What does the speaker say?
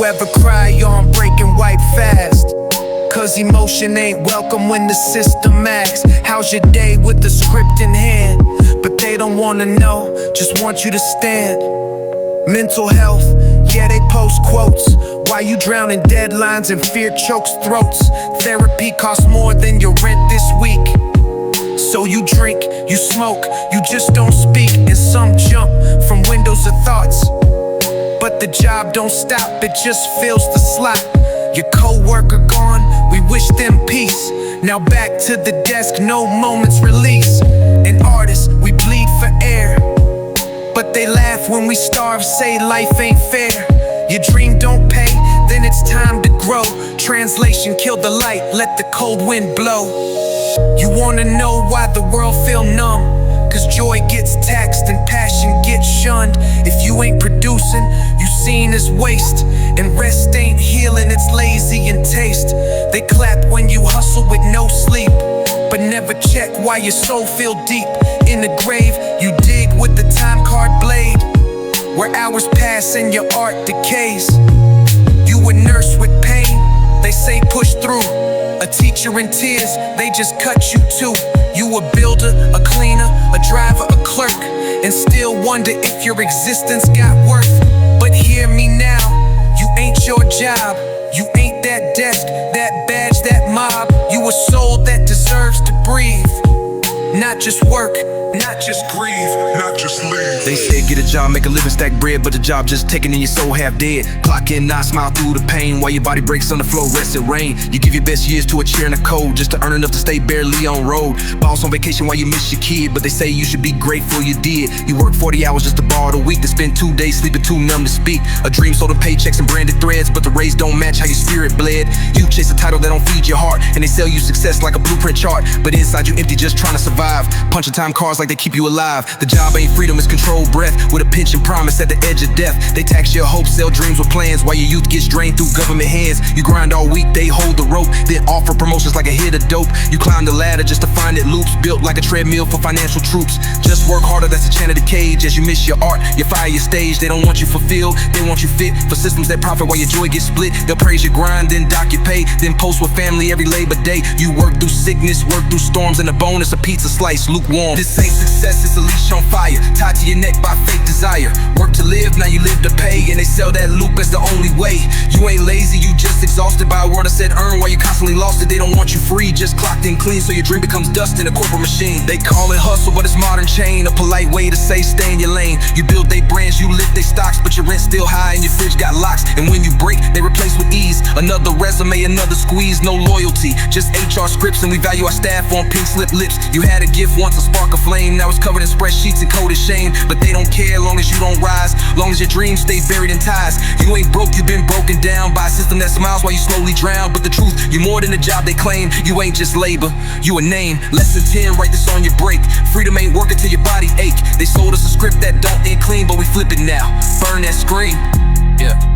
ever cry on breaking white fast? Cause emotion ain't welcome when the system asks, how's your day with the script in hand? But they don't wanna know, just want you to stand. Mental health, yeah, they post quotes. Why you drown in deadlines and fear chokes throats? Therapy costs more than your rent this week. So you drink, you smoke, you just don't speak. And some jump from windows of thoughts. But the job don't stop, it just fills the slot. Your co-worker gone, we wish them peace. Now back to the desk, no moments release. And artists, we bleed for air. But they laugh when we starve, say life ain't fair. Your dream don't pay, then it's time to grow. Translation, kill the light, let the cold wind blow. You wanna know why the world feel numb? Cause joy gets taxed and passion gets shunned. If you ain't producing, you seen as waste. And rest ain't healing, it's lazy in taste. They clap when you hustle with no sleep, but never check why your soul feel deep. In the grave, you dig with the time card blade, where hours pass and your art decays. You a nurse with pain, they say push through. A teacher in tears, they just cut you too. You a builder, a cleaner, a driver, a clerk, and still wonder if your existence got worth. But hear me now, you ain't your job. You ain't that desk, that badge, that mob. You a soul that deserves to breathe, not just work, not just grieve, not just leave. They said get a job, make a living, stack bread, but the job just taking and your soul half dead. Clock in, not smile through the pain, while your body breaks on the floor, rest in rain. You give your best years to a chair in the cold, just to earn enough to stay barely on road. Boss on vacation while you miss your kid, but they say you should be grateful you did. You work 40 hours just to borrow the week, to spend 2 days sleeping too numb to speak. A dream sold in paychecks and branded threads, but the rays don't match how your spirit bled. You chase a title that don't feed your heart, and they sell you success like a blueprint chart, but inside you empty just trying to survive. Punching time cards like they keep you alive. The job ain't freedom, it's controlled breath, with a pension promise at the edge of death. They tax your hopes, sell dreams with plans, while your youth gets drained through government hands. You grind all week, they hold the rope, then offer promotions like a hit of dope. You climb the ladder just to find it loops, built like a treadmill for financial troops. Just work harder, that's the chant of the cage. As you miss your art, you fire your stage. They don't want you fulfilled, they want you fit for systems that profit while your joy gets split. They'll praise your grind, then dock your pay, then post with family every Labor Day. You work through sickness, work through storms, and a bonus, a pizza slice, lukewarm. This ain't success, it's a leash on fire, tied to your neck by fake desire. Work to live, now you live to pay, and they sell that loop as the only way. You ain't lazy, you just exhausted by a word I said earn while you constantly lost it. They don't want you free, just clocked in clean, so your dream becomes dust in a corporate machine. They call it hustle, but it's modern chain, a polite way to say stay in your lane. You build they brands, you lift they stocks, but your rent's still high and your fridge got locks. And when you break, they replace with ease. Another resume, another squeeze, no loyalty, just HR scripts, and we value our staff on pink slip lips. You had a gift once, a spark of flame, now it's covered in spreadsheets and coded shame. But they don't care long as you don't rise, long as your dreams stay buried in ties. You ain't broke, you've been broken down by a system that smiles while you slowly drown. But the truth, you're more than a job they claim. You ain't just labor, you a name. Lesson 10, write this on your break. Freedom ain't working till your body ache. They sold us a script that don't end clean, but we flip it now. Burn that screen, yeah.